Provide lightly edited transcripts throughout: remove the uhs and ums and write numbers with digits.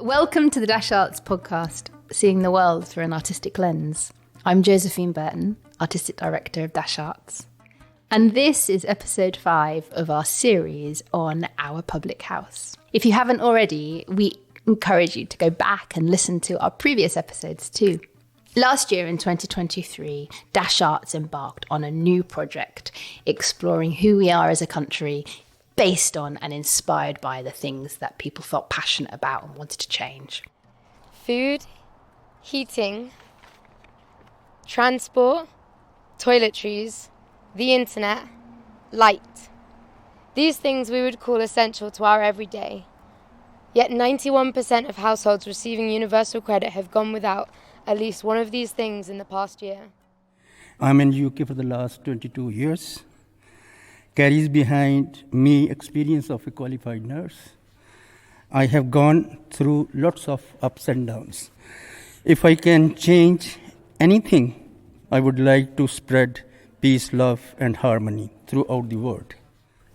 Welcome to the Dash Arts podcast, seeing the world through an artistic lens. I'm Josephine Burton, Artistic Director of Dash Arts. And this is episode 5 of our series on our public house. If you haven't already, we encourage you to go back and listen to our previous episodes too. Last year in 2023, Dash Arts embarked on a new project exploring who we are as a country based on and inspired by the things that people felt passionate about and wanted to change. Food, heating, transport, toiletries, the internet, light. These things we would call essential to our everyday. Yet 91% of households receiving universal credit have gone without at least one of these things in the past year. I'm in UK for the last 22 years. Carries behind me experience of a qualified nurse. I have gone through lots of ups and downs. If I can change anything, I would like to spread peace, love and harmony throughout the world.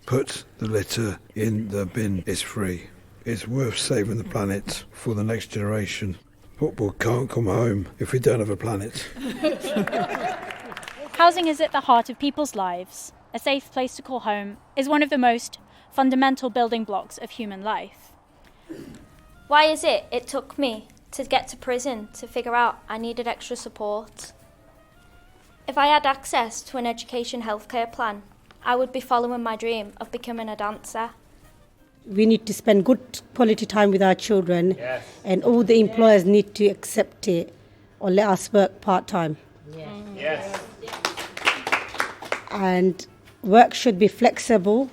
Put the litter in the bin. It's free. It's worth saving the planet for the next generation. Football can't come home if we don't have a planet. Housing is at the heart of people's lives. A safe place to call home is one of the most fundamental building blocks of human life. Why is it took me to get to prison to figure out I needed extra support? If I had access to an education healthcare plan, I would be following my dream of becoming a dancer. We need to spend good quality time with our children, yes. And all the employers need to accept it or let us work part-time. Yes. And work should be flexible,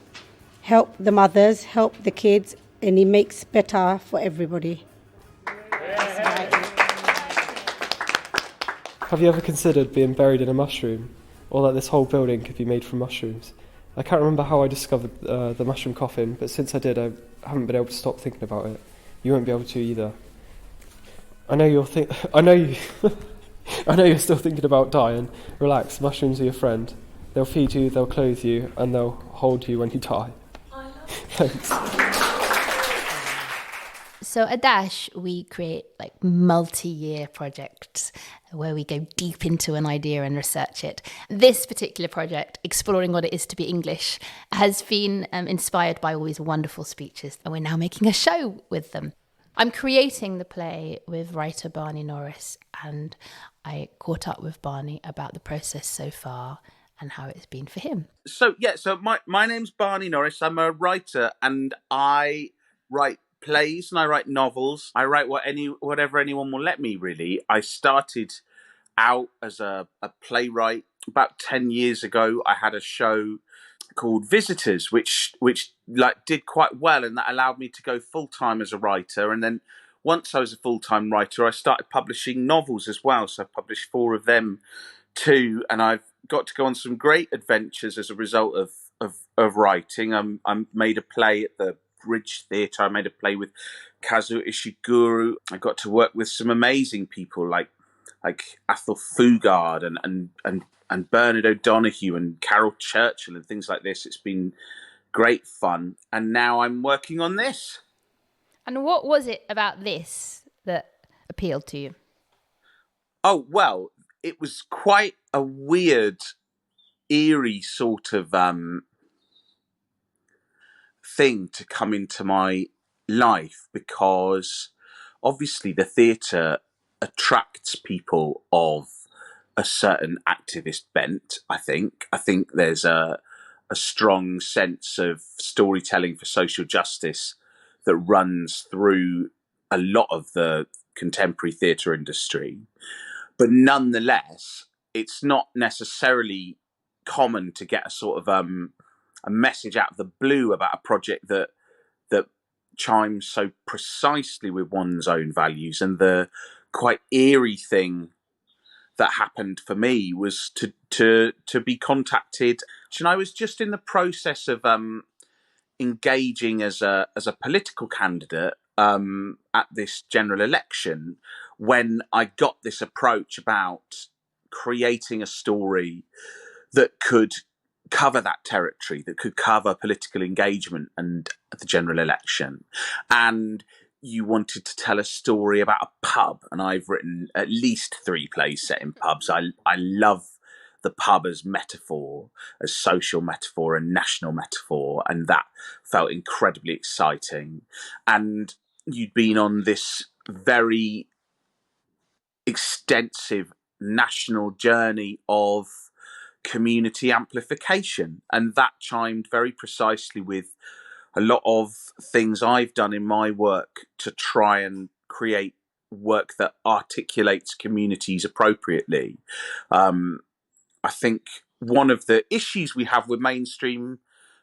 help the mothers, help the kids, and it makes better for everybody. Have you ever considered being buried in a mushroom? Or that this whole building could be made from mushrooms? I can't remember how I discovered the mushroom coffin, but since I did, I haven't been able to stop thinking about it. You won't be able to either. I know you're still thinking about dying. Relax, mushrooms are your friend. They'll feed you, they'll clothe you, and they'll hold you when you die. Thanks. So at Dash, we create multi-year projects where we go deep into an idea and research it. This particular project, exploring what it is to be English, has been inspired by all these wonderful speeches, and we're now making a show with them. I'm creating the play with writer Barney Norris, and I caught up with Barney about the process so far and how it's been for him. So my name's Barney Norris. I'm a writer, and I write plays and I write novels. I write whatever anyone will let me, really. I started out as a playwright. About 10 years ago, I had a show called Visitors, which did quite well, and that allowed me to go full-time as a writer. And then once I was a full-time writer, I started publishing novels as well. So I published 4 of them too, and I've got to go on some great adventures as a result of writing. I made a play at the Bridge Theatre. I made a play with Kazuo Ishiguro. I got to work with some amazing people like Athol Fugard and Bernard O'Donoghue and Carol Churchill and things like this. It's been great fun. And now I'm working on this. And what was it about this that appealed to you? Oh, well, it was quite a weird, eerie sort of thing to come into my life, because obviously the theatre attracts people of a certain activist bent. I think there's a strong sense of storytelling for social justice that runs through a lot of the contemporary theatre industry. But nonetheless, it's not necessarily common to get a sort of a message out of the blue about a project that chimes so precisely with one's own values. And the quite eerie thing that happened for me was to be contacted. And I was just in the process of engaging as a political candidate at this general election, when I got this approach about creating a story that could cover that territory, that could cover political engagement and the general election, and you wanted to tell a story about a pub, and I've written at least 3 plays set in pubs. I love the pub as metaphor, as social metaphor and national metaphor, and that felt incredibly exciting. And you'd been on this very extensive national journey of community amplification, and that chimed very precisely with a lot of things I've done in my work to try and create work that articulates communities appropriately. I think one of the issues we have with mainstream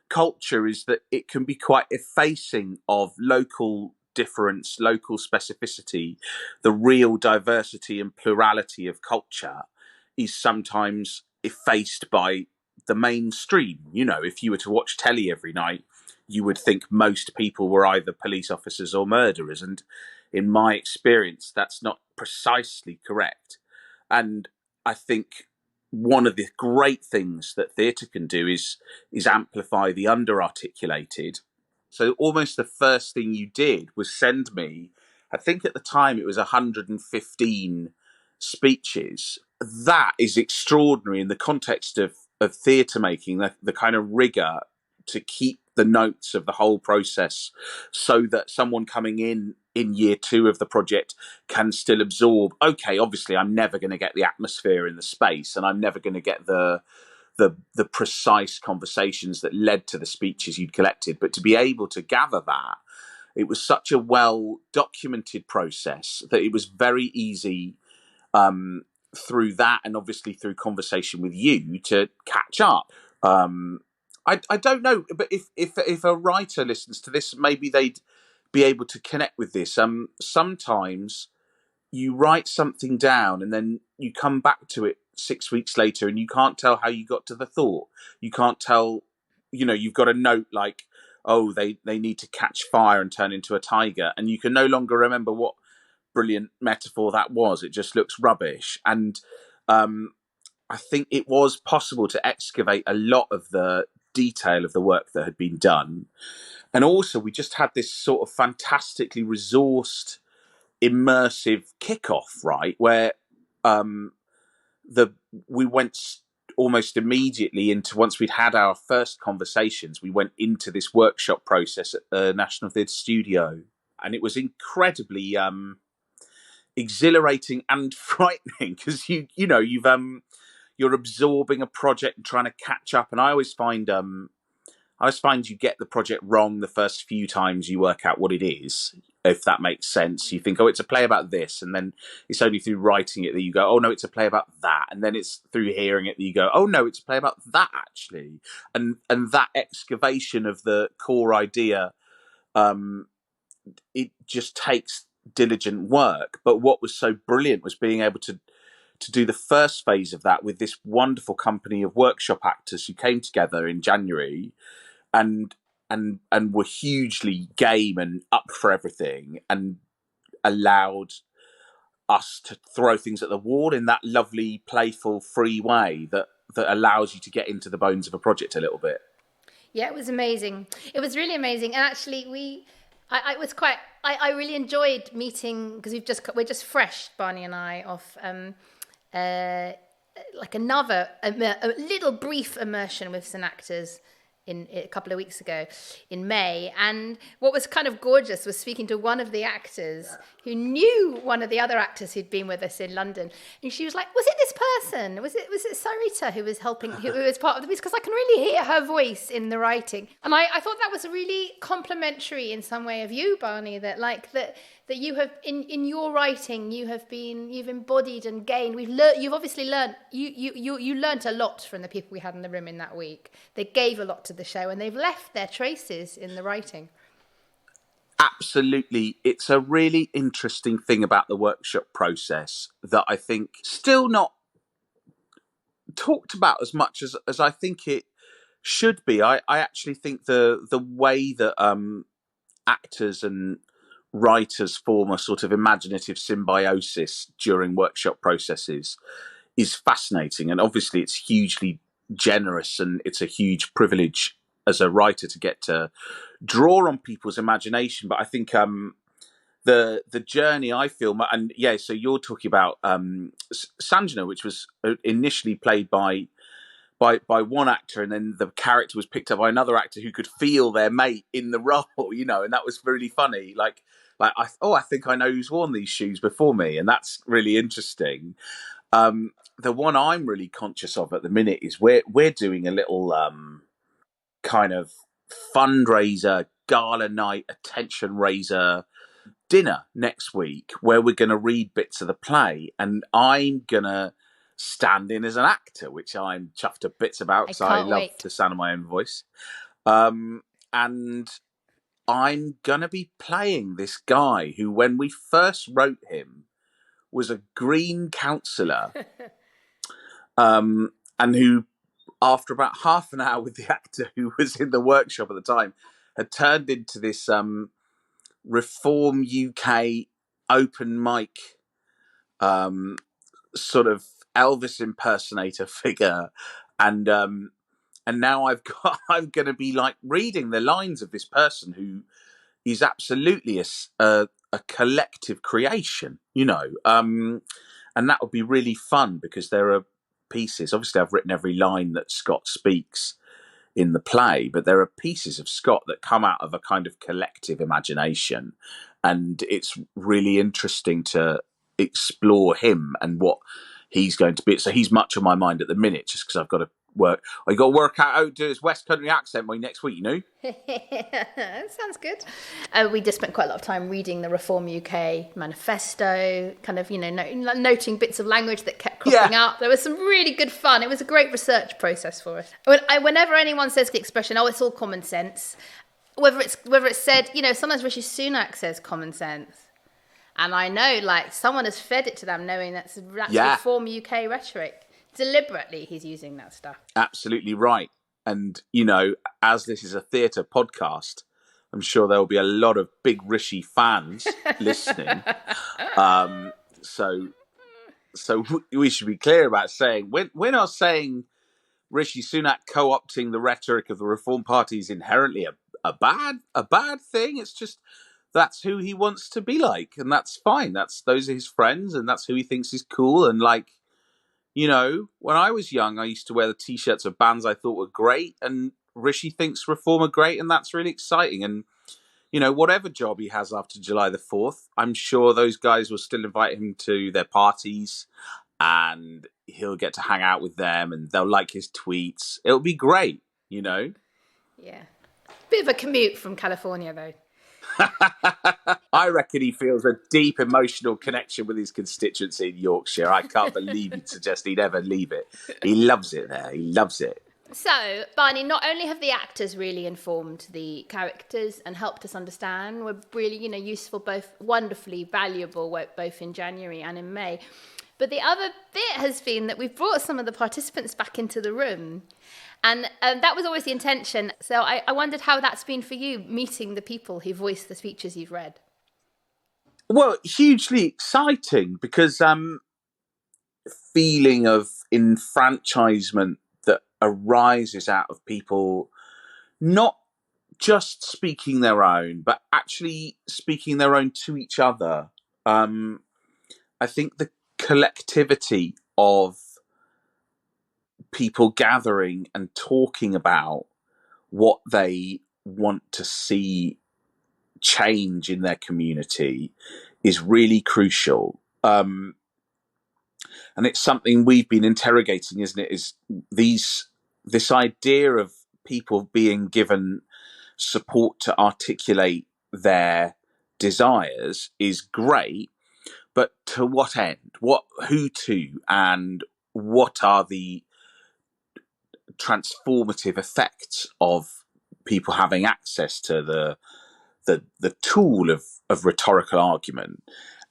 culture is that it can be quite effacing of local difference, local specificity. The real diversity and plurality of culture is sometimes effaced by the mainstream. You know, if you were to watch telly every night, you would think most people were either police officers or murderers. And in my experience, that's not precisely correct. And I think one of the great things that theatre can do is amplify the under-articulated. So almost the first thing you did was send me, I think at the time it was 115 speeches. That is extraordinary in the context of theatre making, the kind of rigour to keep the notes of the whole process so that someone coming in year 2 of the project can still absorb, okay, obviously I'm never going to get the atmosphere in the space, and I'm never going to get the precise conversations that led to the speeches you'd collected, but to be able to gather that, it was such a well documented process that it was very easy through that, and obviously through conversation with you, to catch up. I don't know, but if a writer listens to this, maybe they'd be able to connect with this. Sometimes you write something down and then you come back to it 6 weeks later and you can't tell how you got to the thought. You can't tell, you've got a note like, oh, they need to catch fire and turn into a tiger, and you can no longer remember what brilliant metaphor that was. It just looks rubbish. And I think it was possible to excavate a lot of the detail of the work that had been done. And also we just had this sort of fantastically resourced, immersive kickoff, right, where we went almost immediately into, once we'd had our first conversations, we went into this workshop process at the National Theatre Studio, and it was incredibly exhilarating and frightening, because you're absorbing a project and trying to catch up. And I always find you get the project wrong the first few times you work out what it is, if that makes sense. You think, oh, it's a play about this, and then it's only through writing it that you go, oh no, it's a play about that, and then it's through hearing it that you go, oh no, it's a play about that actually. And that excavation of the core idea, it just takes diligent work. But what was so brilliant was being able to do the first phase of that with this wonderful company of workshop actors who came together in January and were hugely game and up for everything, and allowed us to throw things at the wall in that lovely, playful, free way that allows you to get into the bones of a project a little bit. Yeah, it was amazing. It was really amazing. And actually I really enjoyed meeting, because we're just fresh, Barney and I, off like a little brief immersion with some actors a couple of weeks ago in May. And what was kind of gorgeous was speaking to one of the actors who knew one of the other actors who'd been with us in London, and she was like, was it this person, was it Sarita who was helping, who was part of the piece, because I can really hear her voice in the writing. And I thought that was really complimentary in some way of you, Barney, that you have in your writing you've embodied and gained. You've obviously learned. You learnt a lot from the people we had in the room in that week. They gave a lot to the show, and they've left their traces in the writing. Absolutely. It's a really interesting thing about the workshop process that I think still not talked about as much as I think it should be. I actually think the way that actors and writers form a sort of imaginative symbiosis during workshop processes is fascinating. And obviously it's hugely generous, and it's a huge privilege as a writer to get to draw on people's imagination. But I think the journey I feel, and yeah, so you're talking about Sanjana, which was initially played by one actor, and then the character was picked up by another actor who could feel their mate in the role, and that was really funny. Like I think I know who's worn these shoes before me, and that's really interesting. The one I'm really conscious of at the minute is we're doing a little kind of fundraiser, gala night, attention raiser dinner next week where we're going to read bits of the play, and I'm going to stand in as an actor, which I'm chuffed to bits about because I love the sound of my own voice. And I'm going to be playing this guy who, when we first wrote him, was a green councillor and who, after about half an hour with the actor who was in the workshop at the time, had turned into this Reform UK open mic sort of Elvis impersonator figure, and now I'm going to be like reading the lines of this person who is absolutely a collective creation, and that would be really fun because there are pieces. Obviously, I've written every line that Scott speaks in the play, but there are pieces of Scott that come out of a kind of collective imagination, and it's really interesting to explore him and what he's going to be. So he's much on my mind at the minute, just because I've got to work out how to do his West Country accent by next week, Sounds good. We just spent quite a lot of time reading the Reform UK manifesto, kind of, noting bits of language that kept cropping up. There was some really good fun. It was a great research process for us. Whenever anyone says the expression, it's all common sense, whether it's said, sometimes Rishi Sunak says common sense. And I know, someone has fed it to them knowing that's Reform UK rhetoric. Deliberately, he's using that stuff. Absolutely right. And, as this is a theatre podcast, I'm sure there will be a lot of big Rishi fans listening. So we should be clear about saying, we're not saying Rishi Sunak co-opting the rhetoric of the Reform Party is inherently a bad thing. It's just that's who he wants to be like, and that's fine. Those are his friends, and that's who he thinks is cool. And when I was young, I used to wear the T-shirts of bands I thought were great, and Rishi thinks Reform are great, and that's really exciting. And, whatever job he has after July the 4th, I'm sure those guys will still invite him to their parties, and he'll get to hang out with them, and they'll like his tweets. It'll be great, Yeah. Bit of a commute from California, though. I reckon he feels a deep emotional connection with his constituency in Yorkshire. I can't believe you'd suggest he'd ever leave it. He loves it there. He loves it. So, Barney, not only have the actors really informed the characters and helped us understand, were really, useful, both wonderfully valuable, both in January and in May. But the other bit has been that we've brought some of the participants back into the room. And that was always the intention. So I wondered how that's been for you, meeting the people who voiced the speeches you've read. Well, hugely exciting, because feeling of enfranchisement that arises out of people not just speaking their own, but actually speaking their own to each other. I think the collectivity of people gathering and talking about what they want to see change in their community is really crucial. And it's something we've been interrogating, isn't it? Is this idea of people being given support to articulate their desires is great, but to what end? Who to, and what are the transformative effects of people having access to the tool of rhetorical argument?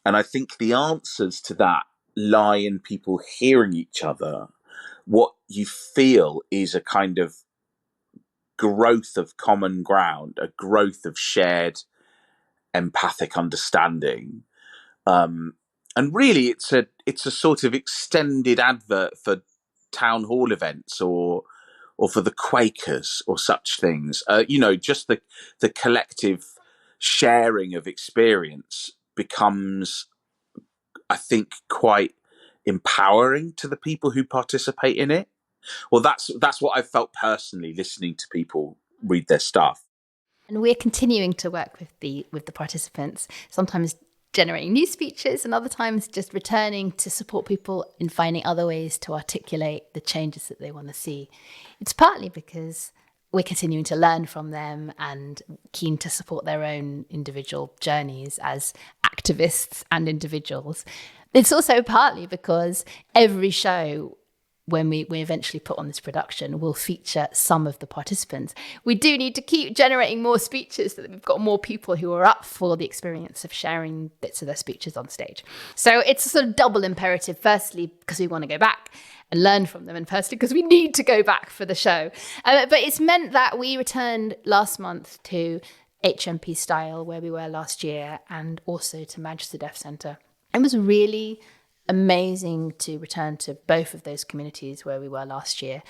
And I think the answers to that lie in people hearing each other. What you feel is a kind of growth of common ground, a growth of shared empathic understanding. And really, it's a sort of extended advert for town hall events or for the Quakers or such things. Just the collective sharing of experience becomes, I think, quite empowering to the people who participate in it. Well, that's what I felt personally listening to people read their stuff. And we're continuing to work with the participants, sometimes generating new speeches and other times just returning to support people in finding other ways to articulate the changes that they want to see. It's partly because we're continuing to learn from them and keen to support their own individual journeys as activists and individuals. It's also partly because every show, when we eventually put on this production, will feature some of the participants. We do need to keep generating more speeches so that we've got more people who are up for the experience of sharing bits of their speeches on stage. So it's a sort of double imperative, firstly, because we want to go back and learn from them, and firstly, because we need to go back for the show. But it's meant that we returned last month to HMP Style, where we were last year, and also to Manchester Deaf Centre. It was really amazing to return to both of those communities where we were last year.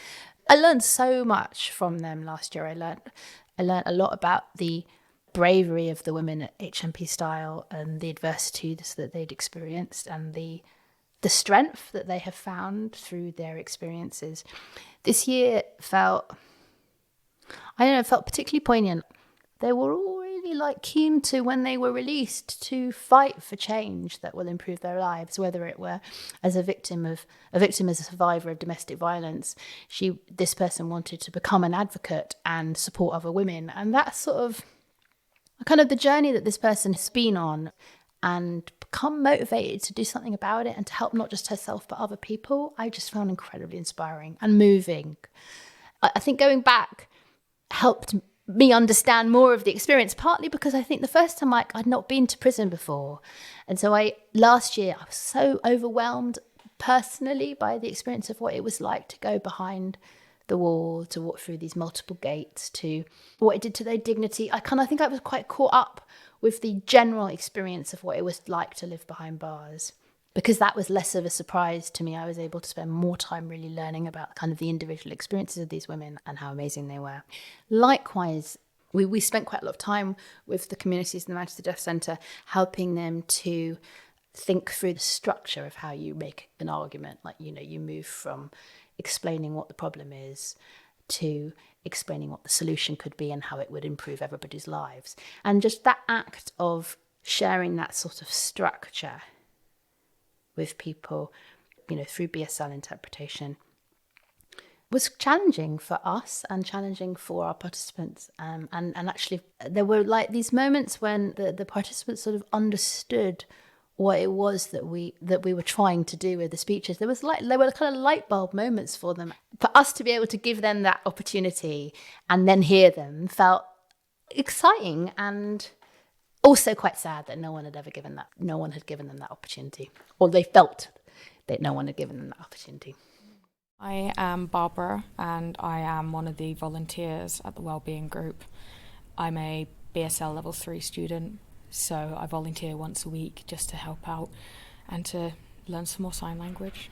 I learned so much from them last year. I learned a lot about the bravery of the women at HMP Style and the adversities that they'd experienced and the strength that they have found through their experiences. This year felt particularly poignant. They were all really keen to, when they were released, to fight for change that will improve their lives, whether it were as a victim as a survivor of domestic violence. This person wanted to become an advocate and support other women. And that's sort of kind of the journey that this person has been on, and become motivated to do something about it and to help not just herself but other people. I just found incredibly inspiring and moving. I think going back helped me understand more of the experience, partly because I think the first time I'd not been to prison before. And so last year I was so overwhelmed personally by the experience of what it was like to go behind the wall, to walk through these multiple gates, to what it did to their dignity. I think I was quite caught up with the general experience of what it was like to live behind bars. Because that was less of a surprise to me, I was able to spend more time really learning about kind of the individual experiences of these women and how amazing they were. Likewise, we spent quite a lot of time with the communities in the Manchester Deaf Centre, helping them to think through the structure of how you make an argument. You move from explaining what the problem is to explaining what the solution could be and how it would improve everybody's lives. And just that act of sharing that sort of structure with people, through BSL interpretation, was challenging for us and challenging for our participants. And actually, there were these moments when the participants sort of understood what it was that we were trying to do with the speeches. There were kind of light bulb moments for them. For us to be able to give them that opportunity and then hear them felt exciting and also quite sad that no one had given them that opportunity, or they felt that no one had given them that opportunity. I am Barbara, and I am one of the volunteers at the Wellbeing Group. I'm a BSL Level 3 student, so I volunteer once a week just to help out and to learn some more sign language.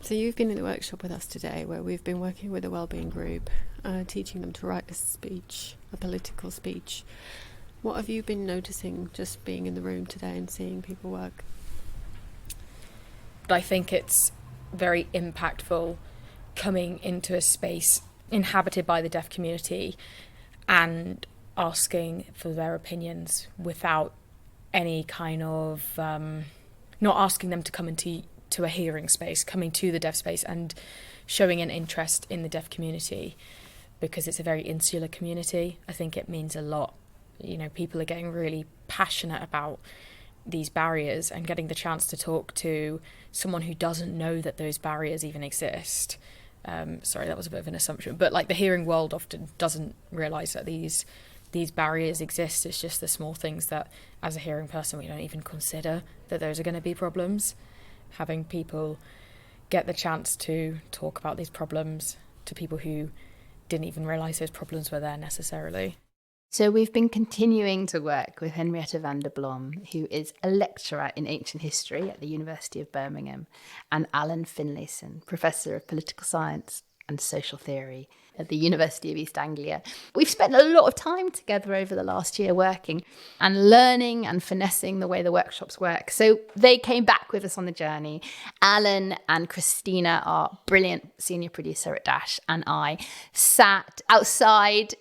So you've been in the workshop with us today, where we've been working with the Wellbeing Group, teaching them to write a political speech. What have you been noticing just being in the room today and seeing people work? I think it's very impactful coming into a space inhabited by the deaf community and asking for their opinions without any kind of not asking them to come into a hearing space, coming to the deaf space and showing an interest in the deaf community, because it's a very insular community. I think it means a lot. People are getting really passionate about these barriers, and getting the chance to talk to someone who doesn't know that those barriers even exist. Sorry, that was a bit of an assumption, but the hearing world often doesn't realise that these barriers exist. It's just the small things that, as a hearing person, we don't even consider that those are going to be problems. Having people get the chance to talk about these problems to people who didn't even realise those problems were there necessarily. So we've been continuing to work with Henrietta van der Blom, who is a lecturer in ancient history at the University of Birmingham, and Alan Finlayson, Professor of Political Science and social theory at the University of East Anglia. We've spent a lot of time together over the last year working and learning and finessing the way the workshops work. So they came back with us on the journey. Alan and Christina, our brilliant senior producer at Dash, and I sat outside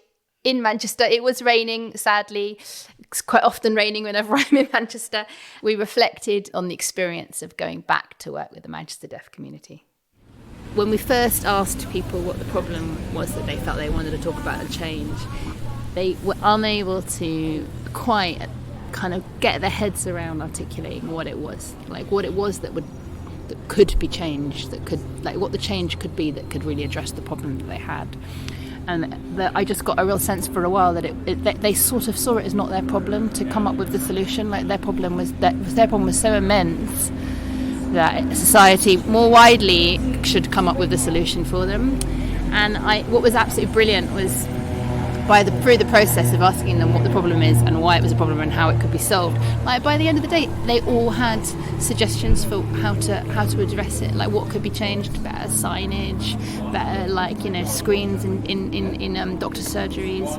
in Manchester. It was raining, sadly. It's quite often raining whenever I'm in Manchester. We reflected on the experience of going back to work with the Manchester deaf community. When we first asked people what the problem was that they felt they wanted to talk about and change, they were unable to quite kind of get their heads around articulating what it was, like what it was that could be changed, that could, like what the change could be that could really address the problem that they had. And I just got a real sense for a while that they sort of saw it as not their problem to come up with the solution. Like their problem was so immense that society more widely should come up with a solution for them. And what was absolutely brilliant was through the process of asking them what the problem is and why it was a problem and how it could be solved, like by the end of the day they all had suggestions for how to address it, like what could be changed, better signage, better screens in doctor surgeries,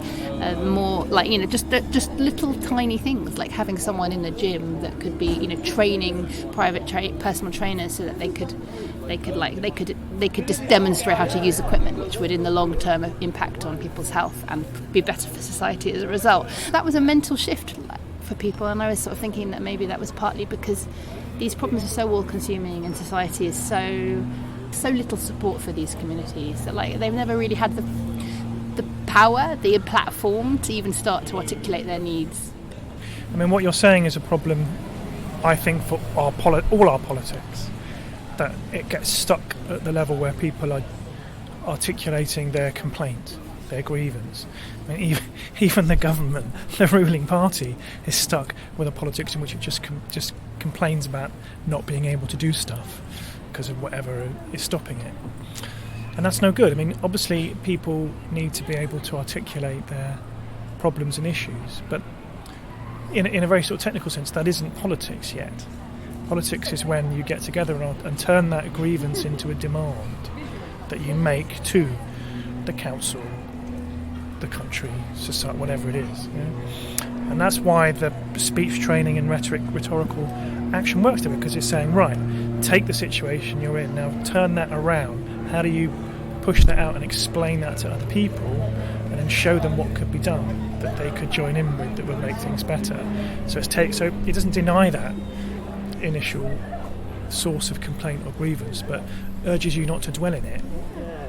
more just little tiny things like having someone in the gym that could be training personal trainers so that they could just demonstrate how to use equipment, which would in the long term impact on people's health and be better for society as a result. That was a mental shift for people, and I was sort of thinking that maybe that was partly because these problems are so all-consuming and society is so little support for these communities that they've never really had the power, the platform to even start to articulate their needs. I mean, what you're saying is a problem, I think, for all our politics, that it gets stuck at the level where people are articulating their complaint, their grievance. I mean, even the government, the ruling party, is stuck with a politics in which it just complains about not being able to do stuff because of whatever is stopping it. And that's no good. I mean, obviously people need to be able to articulate their problems and issues, but in a very sort of technical sense, that isn't politics yet. Politics is when you get together and turn that grievance into a demand that you make to the council, the country, society, whatever it is. And that's why the speech training and rhetorical action works there, because it's saying, right, take the situation you're in, now turn that around. How do you push that out and explain that to other people and then show them what could be done that they could join in with that would make things better? So it doesn't deny that initial source of complaint or grievance, but urges you not to dwell in it.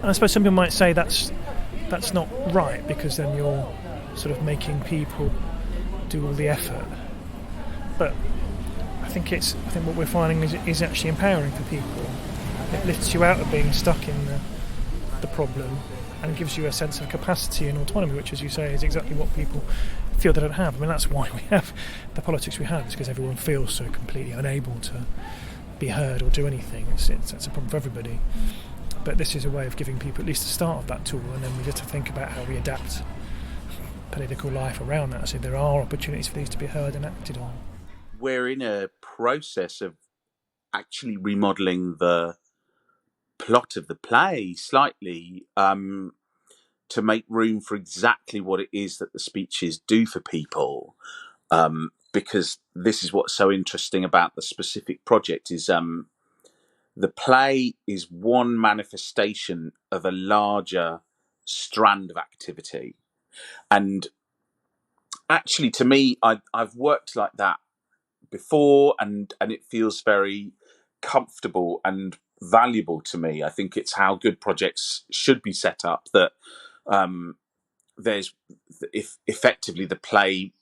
And I suppose some people might say that's not right, because then you're sort of making people do all the effort. But I think what we're finding is actually empowering for people. It lifts you out of being stuck in the problem and gives you a sense of capacity and autonomy, which, as you say, is exactly what people feel they don't have. I mean, that's why we have the politics we have, is because everyone feels so completely unable to be heard or do anything. It's a problem for everybody. But this is a way of giving people at least the start of that tool, and then we just have to think about how we adapt political life around that, so there are opportunities for these to be heard and acted on. We're in a process of actually remodelling the plot of the play slightly to make room for exactly what it is that the speeches do for people, because this is what's so interesting about the specific project is the play is one manifestation of a larger strand of activity. And actually, to me, I've worked like that before, and it feels very comfortable and valuable to me. I think it's how good projects should be set up, that there's effectively the play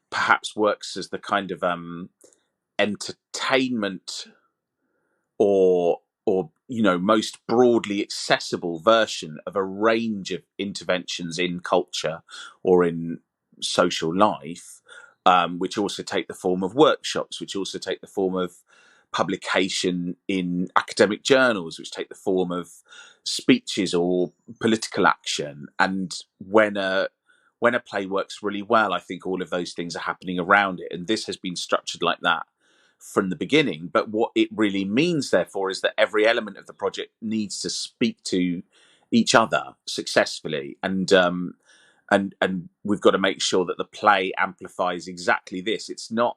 perhaps works as the kind of entertainment or most broadly accessible version of a range of interventions in culture or in social life, which also take the form of workshops, which also take the form of publication in academic journals, which take the form of speeches or political action. And when a play works really well, I think all of those things are happening around it. And this has been structured like that from the beginning. But what it really means, therefore, is that every element of the project needs to speak to each other successfully, and we've got to make sure that the play amplifies exactly this. It's not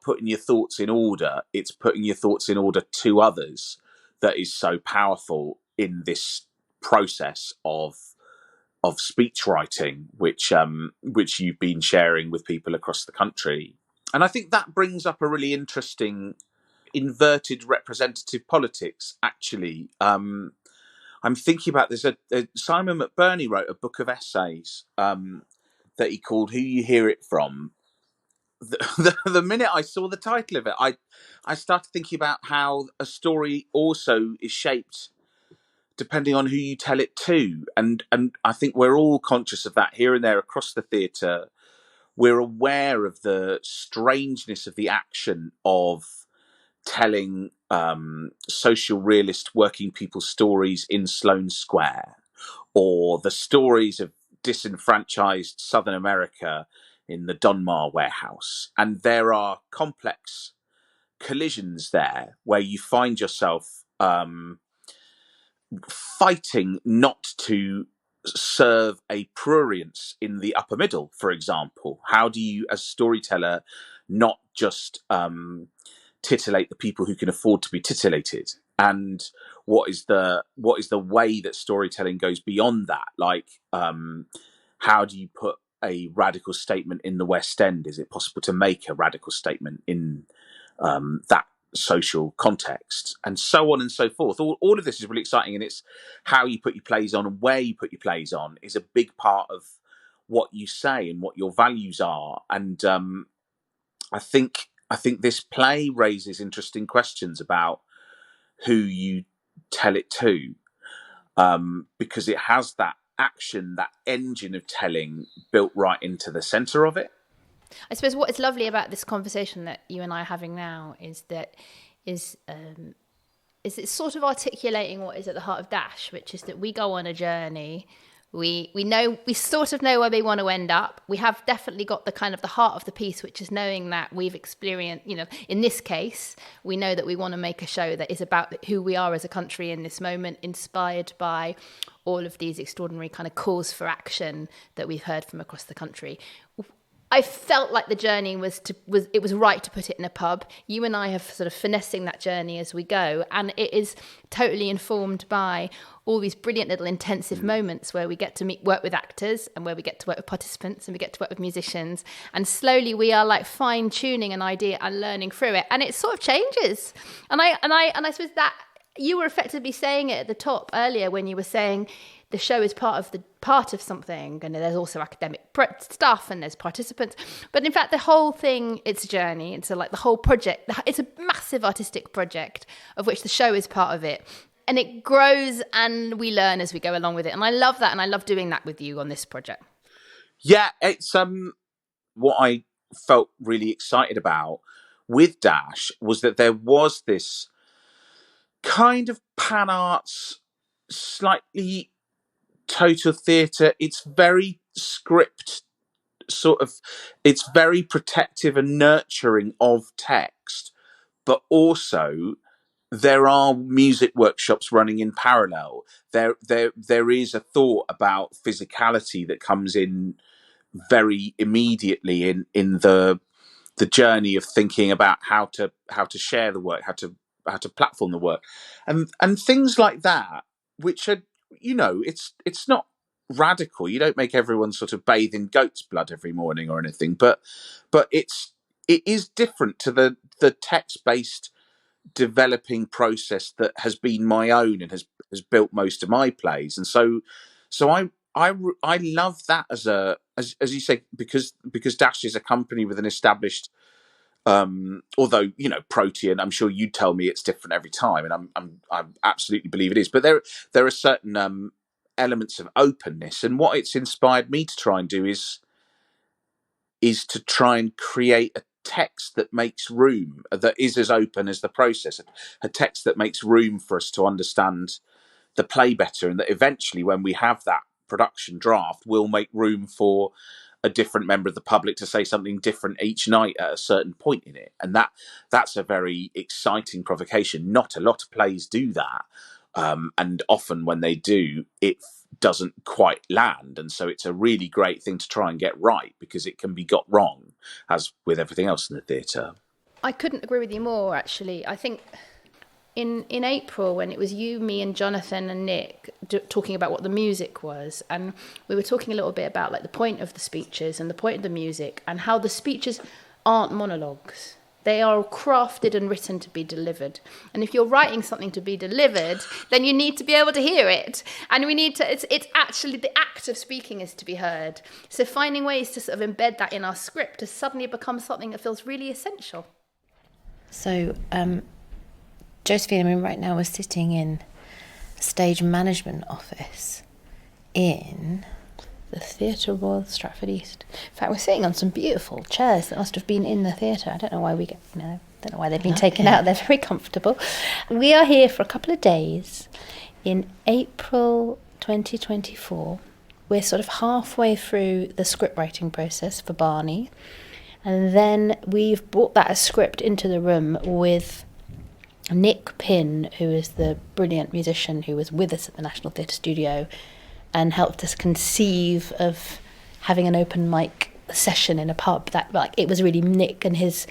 putting your thoughts in order, it's putting your thoughts in order to others that is so powerful in this process of speech writing, which you've been sharing with people across the country. And I think that brings up a really interesting inverted representative politics, actually. I'm thinking about this. Simon McBurney wrote a book of essays that he called Who You Hear It From. The minute I saw the title of it, I started thinking about how a story also is shaped depending on who you tell it to. And I think we're all conscious of that here and there across the theatre. We're aware of the strangeness of the action of telling social realist working people stories in Sloane Square, or the stories of disenfranchised Southern America in the Dunmar warehouse. And there are complex collisions there where you find yourself fighting not to serve a prurience in the upper middle, for example. How do you, as a storyteller, not just titillate the people who can afford to be titillated? And what is the way that storytelling goes beyond that? Like, how do you put a radical statement in the West End? Is it possible to make a radical statement in that social context, and so on and so forth? All of this is really exciting, and it's how you put your plays on and where you put your plays on is a big part of what you say and what your values are. And I think this play raises interesting questions about who you tell it to, because it has that action, that engine of telling built right into the center of it. I suppose what is lovely about this conversation that you and I are having now is it's sort of articulating what is at the heart of Dash, which is that we go on a journey. We sort of know where we want to end up. We have definitely got the kind of the heart of the piece, which is knowing that we've experienced, in this case, we know that we want to make a show that is about who we are as a country in this moment, inspired by all of these extraordinary kind of calls for action that we've heard from across the country. I felt like the journey was right to put it in a pub. You and I have sort of finessing that journey as we go, and it is totally informed by all these brilliant little intensive moments where we get to work with actors, and where we get to work with participants, and we get to work with musicians, and slowly we are like fine tuning an idea and learning through it, and it sort of changes. And I suppose that you were effectively saying it at the top earlier when you were saying the show is part of something, and there's also academic stuff and there's participants, but in fact the whole thing, it's a journey. It's like the whole project, it's a massive artistic project of which the show is part of it, and it grows and we learn as we go along with it, and I love that, and I love doing that with you on this project. Yeah, it's what I felt really excited about with Dash was that there was this kind of pan arts, slightly total theatre. It's very script sort of, it's very protective and nurturing of text, but also there are music workshops running in parallel. There is a thought about physicality that comes in very immediately in the journey of thinking about how to share the work, how to platform the work, and things like that, which are, it's not radical. You don't make everyone sort of bathe in goat's blood every morning or anything, but it is different to the text-based developing process that has been my own and has built most of my plays. And so I love that as you say, because Dash is a company with an established, although Protean, I'm sure you'd tell me it's different every time, and I absolutely believe it is. But there are certain elements of openness, and what it's inspired me to try and do is to try and create a text that makes room, that is as open as the process, a text that makes room for us to understand the play better, and that eventually, when we have that production draft, will make room for a different member of the public to say something different each night at a certain point in it. And that's a very exciting provocation. Not a lot of plays do that. And often when they do, it doesn't quite land. And so it's a really great thing to try and get right, because it can be got wrong, as with everything else in the theatre. I couldn't agree with you more, actually. I think in April, when it was you, me and Jonathan and Nick talking about what the music was, and we were talking a little bit about like the point of the speeches and the point of the music, and how the speeches aren't monologues. They are crafted and written to be delivered. And if you're writing something to be delivered, then you need to be able to hear it. And we need to, it's actually the act of speaking is to be heard. So finding ways to sort of embed that in our script has suddenly become something that feels really essential. So, Josephine, I mean, right now we're sitting in a stage management office in the Theatre Royal Stratford East. In fact, we're sitting on some beautiful chairs that must have been in the theatre. I don't know why don't know why they've been taken out. They're very comfortable. We are here for a couple of days in April 2024. We're sort of halfway through the script writing process for Barney. And then we've brought that script into the room with Nick Pinn, who is the brilliant musician who was with us at the National Theatre Studio and helped us conceive of having an open mic session in a pub. That, like, it was really Nick and his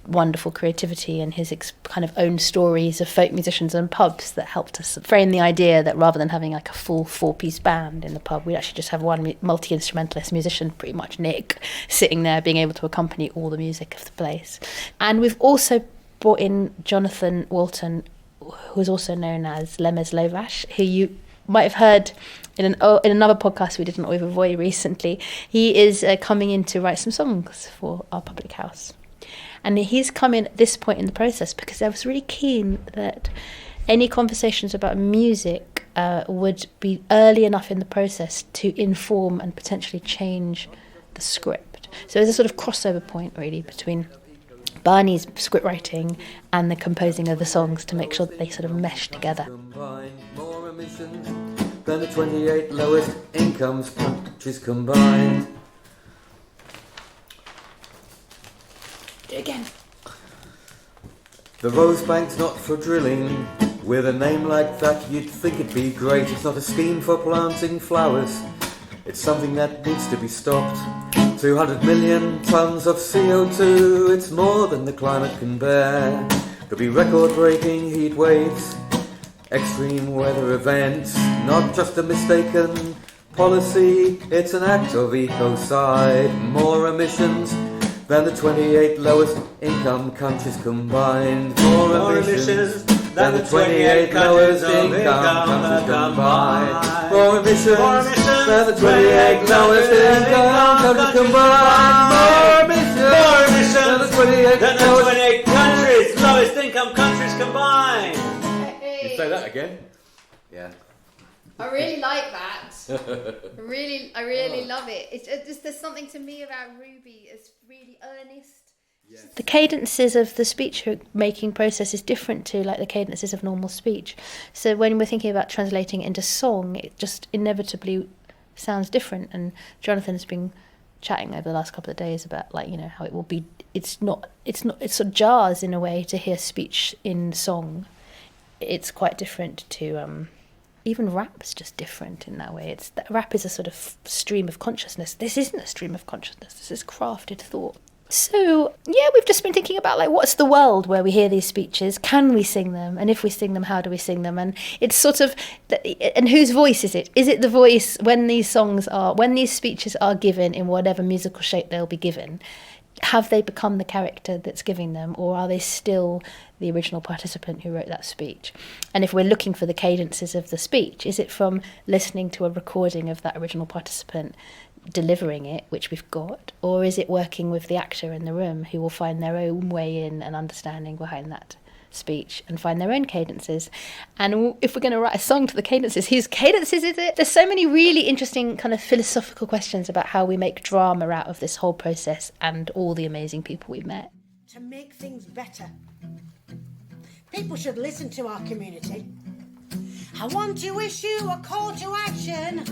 wonderful creativity and his kind of own stories of folk musicians and pubs that helped us frame the idea that rather than having like a full 4-piece band in the pub, we'd actually just have one multi-instrumentalist musician, pretty much Nick, sitting there being able to accompany all the music of the place. And we've also brought in Jonathan Walton, who is also known as Lemes Lovash, who you might have heard in another podcast we did on Oy Voy recently. He is coming in to write some songs for our public house. And he's come in at this point in the process because I was really keen that any conversations about music would be early enough in the process to inform and potentially change the script. So there's a sort of crossover point really between Barney's script writing and the composing of the songs to make sure that they sort of mesh together. More emissions than the 28 lowest incomes countries combined. Do it again. The Rosebank's not for drilling. With a name like that you'd think it'd be great. It's not a scheme for planting flowers. It's something that needs to be stopped. 200 million tonnes of CO2, it's more than the climate can bear. There'll be record-breaking heat waves, extreme weather events, not just a mistaken policy, it's an act of ecocide. More emissions than the 28 lowest income countries combined. More emissions than the 28 lowest income countries combined. More emissions than the 28 lowest income countries combined. More emissions than the 28 countries lowest income countries combined. You say that again? Yeah. I really like that. I really love it. It's just, there's something to me about Ruby. It's really earnest. Yes. The cadences of the speech making process is different to like the cadences of normal speech. So when we're thinking about translating it into song, it just inevitably sounds different. And Jonathan's been chatting over the last couple of days about like, you know, how it will be. It sort of jars in a way to hear speech in song. It's quite different to even rap's just different in that way. Rap is a sort of stream of consciousness. This isn't a stream of consciousness. This is crafted thought. So, yeah, we've just been thinking about, like, what's the world where we hear these speeches? Can we sing them? And if we sing them, how do we sing them? And it's sort of, and whose voice is it? Is it the voice when these speeches are given in whatever musical shape they'll be given? Have they become the character that's giving them, or are they still the original participant who wrote that speech? And if we're looking for the cadences of the speech, is it from listening to a recording of that original participant delivering it, which we've got, or is it working with the actor in the room who will find their own way in and understanding behind that speech and find their own cadences? And if we're going to write a song to the cadences, whose cadences is it? There's so many really interesting kind of philosophical questions about how we make drama out of this whole process and all the amazing people we've met. To make things better, people should listen to our community. I want to issue a call to action.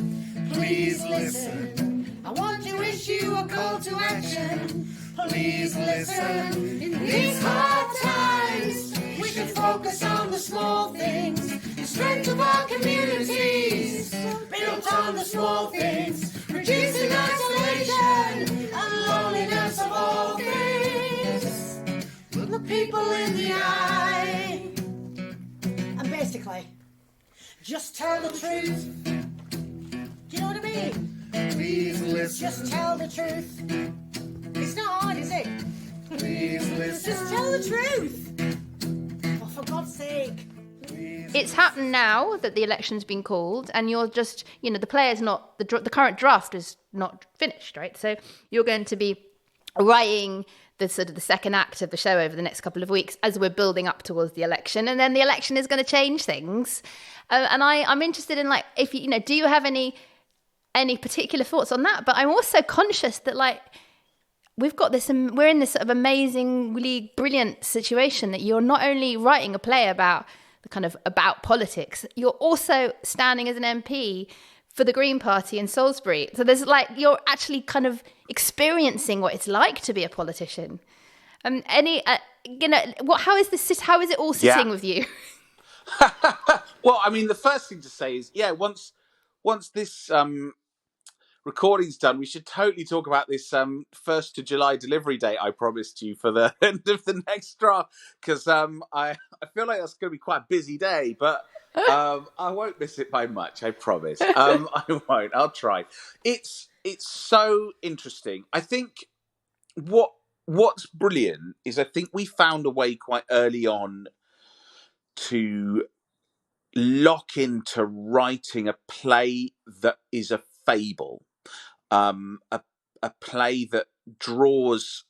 Please listen. I want to issue a call to action. Please listen. In these hard times, we should focus on the small things. strength of our communities, built on the small things, reducing isolation and loneliness of all things. Look people in the eye. And basically, just tell the truth. Do you know what I mean? Please listen. Just tell the truth. It's not hard, is it? Please listen. Just tell the truth. Oh, for God's sake. It's happened now that the election's been called, and you're just, the player's not, the current draft is not finished, right? So you're going to be writing the sort of the second act of the show over the next couple of weeks as we're building up towards the election, and then the election is going to change things. And I'm interested in, like, if do you have any particular thoughts on that? But I'm also conscious that, like, we've got this, we're in this sort of amazingly brilliant situation that you're not only writing a play about politics, you're also standing as an MP for the Green Party in Salisbury. So there's you're actually kind of experiencing what it's like to be a politician. How is this? How is it all sitting with you? Well, I mean, the first thing to say is, once this recording's done, we should totally talk about this 1st of July delivery date I promised you for the end of the next draft, because I feel like that's going to be quite a busy day, but I won't miss it by much, I promise. I won't. I'll try. It's so interesting. I think what's brilliant is I think we found a way quite early on to lock into writing a play that is a fable, a play that draws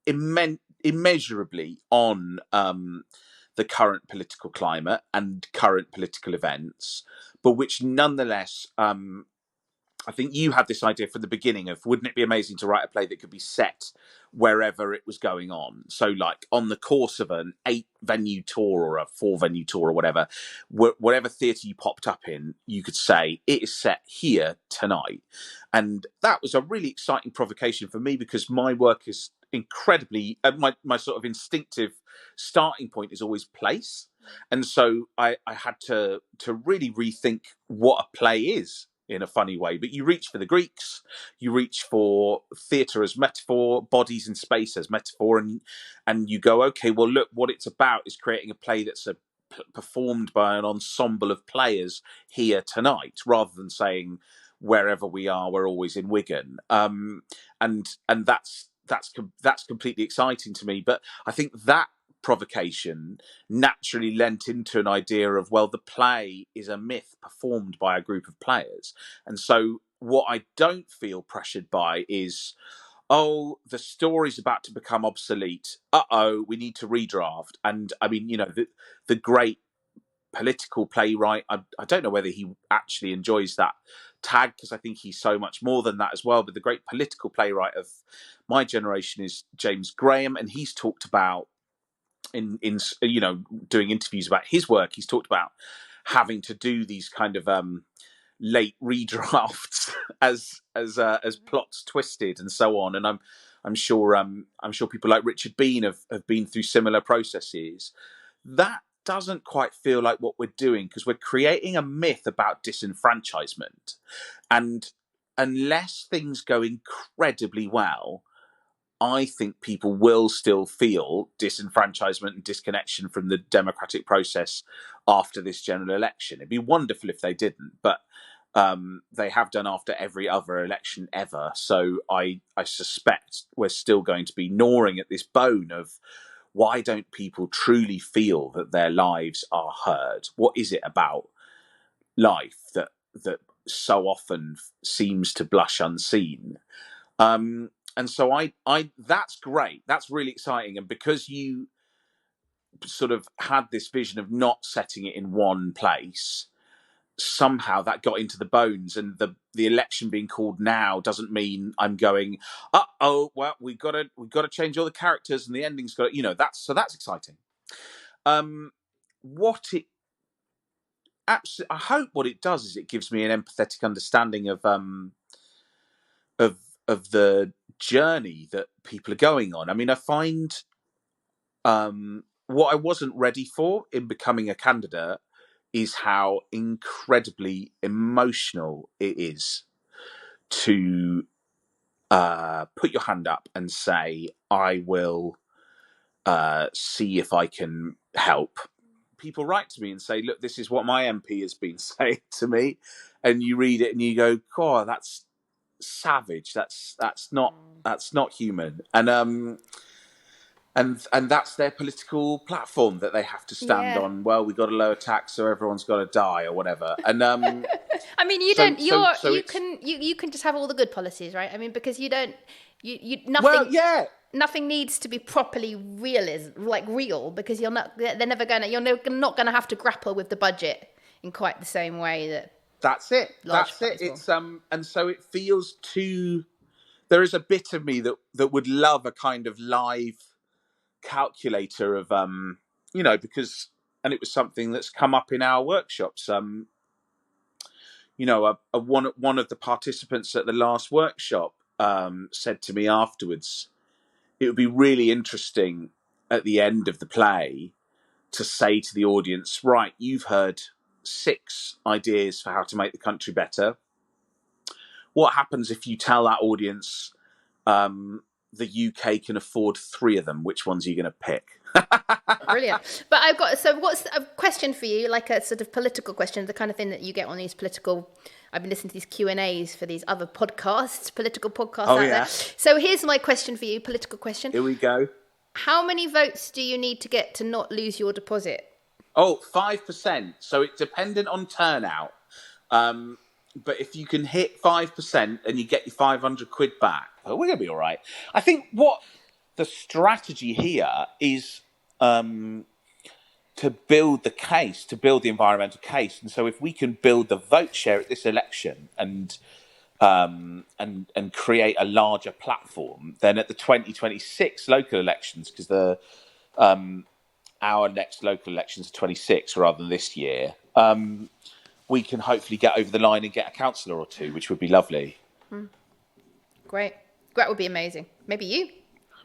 immeasurably on the current political climate and current political events, but which nonetheless, I think you had this idea from the beginning of, wouldn't it be amazing to write a play that could be set wherever it was going on? So, like, on the course of an 8-venue tour or a 4-venue tour or whatever theatre you popped up in, you could say, it is set here tonight. And that was a really exciting provocation for me, because my work is incredibly, my sort of instinctive starting point is always place. And so I had to really rethink what a play is, in a funny way. But you reach for the Greeks, you reach for theatre as metaphor, bodies in space as metaphor, and you go, okay, well, look, what it's about is creating a play that's performed by an ensemble of players here tonight, rather than saying wherever we are, we're always in Wigan. And that's completely exciting to me. But I think that provocation naturally lent into an idea of, well, the play is a myth performed by a group of players. And so what I don't feel pressured by is, oh, the story's about to become obsolete. We need to redraft. And I mean, the great political playwright, I don't know whether he actually enjoys that tag, because I think he's so much more than that as well. But the great political playwright of my generation is James Graham, and he's talked about, in doing interviews about his work, he's talked about having to do these kind of late redrafts as plots twisted and so on. And I'm sure people like Richard Bean have been through similar processes. That doesn't quite feel like what we're doing, because we're creating a myth about disenfranchisement, and unless things go incredibly well, I think people will still feel disenfranchisement and disconnection from the democratic process after this general election. It'd be wonderful if they didn't, but they have done after every other election ever. So I suspect we're still going to be gnawing at this bone of, why don't people truly feel that their lives are heard? What is it about life that so often seems to blush unseen? And so I that's great. That's really exciting. And because you sort of had this vision of not setting it in one place, somehow that got into the bones. And the election being called now doesn't mean I'm going, well, we've got to change all the characters and the ending's got, that's exciting. I hope what it does is it gives me an empathetic understanding of the journey that people are going on. I mean, I find what I wasn't ready for in becoming a candidate is how incredibly emotional it is to put your hand up and say, I will see if I can help. People write to me and say, look, this is what my MP has been saying to me. And you read it and you go, God, that's savage. That's not human. And that's their political platform that they have to stand on. Well, we've got to lower tax so everyone's got to die or whatever. And I mean, you can just have all the good policies, right? I mean, because you nothing. Well, yeah. Nothing needs to be properly real, because you're not going to have to grapple with the budget in quite the same way that. That's it. It's and so it feels too. There is a bit of me that would love a kind of live calculator of because, and it was something that's come up in our workshops. One of the participants at the last workshop said to me afterwards, it would be really interesting at the end of the play to say to the audience, right, you've heard 6 ideas for how to make the country better. What happens if you tell that audience the UK can afford 3 of them? Which ones are you going to pick? Brilliant. But what's a question for you, like a sort of political question, the kind of thing that you get on these political... I've been listening to these Q&As for these other podcasts, political podcasts out there. So here's my question for you, political question. Here we go. How many votes do you need to get to not lose your deposit? 5%. So it's dependent on turnout. But if you can hit 5% and you get your 500 quid back, we're going to be all right. I think what the strategy here is to build the case, to build the environmental case. And so if we can build the vote share at this election and create a larger platform, then at the 2026 local elections, because our next local elections are 26 rather than this year, we can hopefully get over the line and get a councillor or 2, which would be lovely. Great. That would be amazing. Maybe you.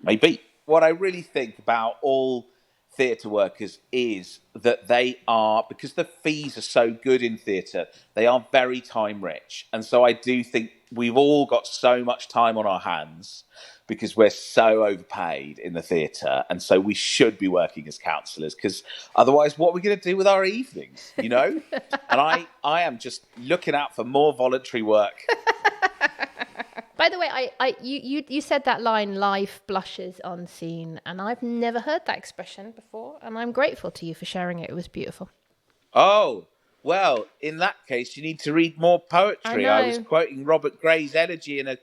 Maybe. What I really think about all theatre workers is that they are, because the fees are so good in theatre, they are very time rich. And so I do think we've all got so much time on our hands because we're so overpaid in the theatre. And so we should be working as counsellors, because otherwise what are we going to do with our evenings, And I am just looking out for more voluntary work. By the way, you said that line, life blushes on scene, and I've never heard that expression before, and I'm grateful to you for sharing it. It was beautiful. Oh, well, in that case, you need to read more poetry. I was quoting Robert Gray's elegy in a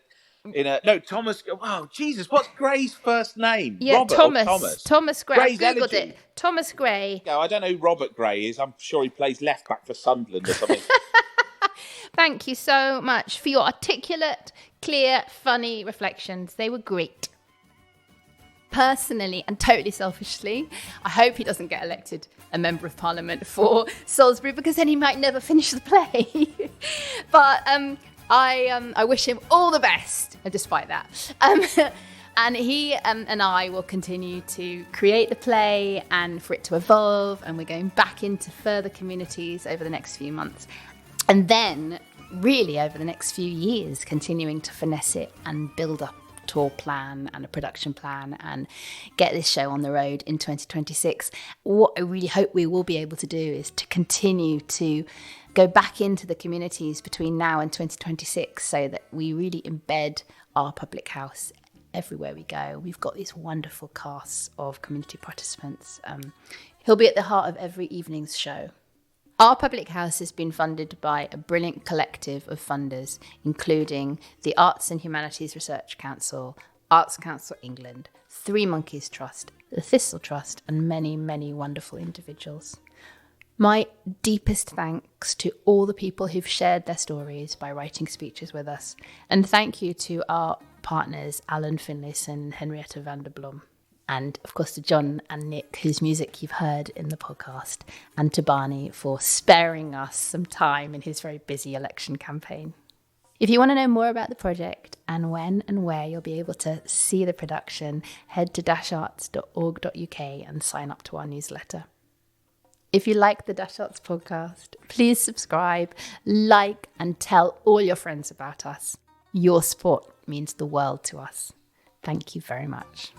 Thomas. Oh, Jesus, what's Gray's first name? Yeah, Robert Thomas. Thomas Gray. Gray's I googled elegy. it. Thomas Gray. Yeah, I don't know who Robert Gray is. I'm sure he plays left back for Sunderland or something. Thank you so much for your articulate, clear, funny reflections. They were great. Personally and totally selfishly, I hope he doesn't get elected a member of Parliament for Salisbury, because then he might never finish the play. But I wish him all the best, despite that. And he and I will continue to create the play and for it to evolve, and we're going back into further communities over the next few months. And then, really, over the next few years, continuing to finesse it and build up a tour plan and a production plan and get this show on the road in 2026. What I really hope we will be able to do is to continue to go back into the communities between now and 2026 so that we really embed our public house everywhere we go. We've got these wonderful casts of community participants. He'll be at the heart of every evening's show. Our public house has been funded by a brilliant collective of funders, including the Arts and Humanities Research Council, Arts Council England, 3 Monkies Trust, the Thistle Trust, and many, many wonderful individuals. My deepest thanks to all the people who've shared their stories by writing speeches with us. And thank you to our partners, Alan Finlayson and Henrietta van der Blom. And, of course, to John and Nick, whose music you've heard in the podcast, and to Barney for sparing us some time in his very busy election campaign. If you want to know more about the project and when and where you'll be able to see the production, head to -arts.org.uk and sign up to our newsletter. If you like the Dash Arts podcast, please subscribe, like, and tell all your friends about us. Your support means the world to us. Thank you very much.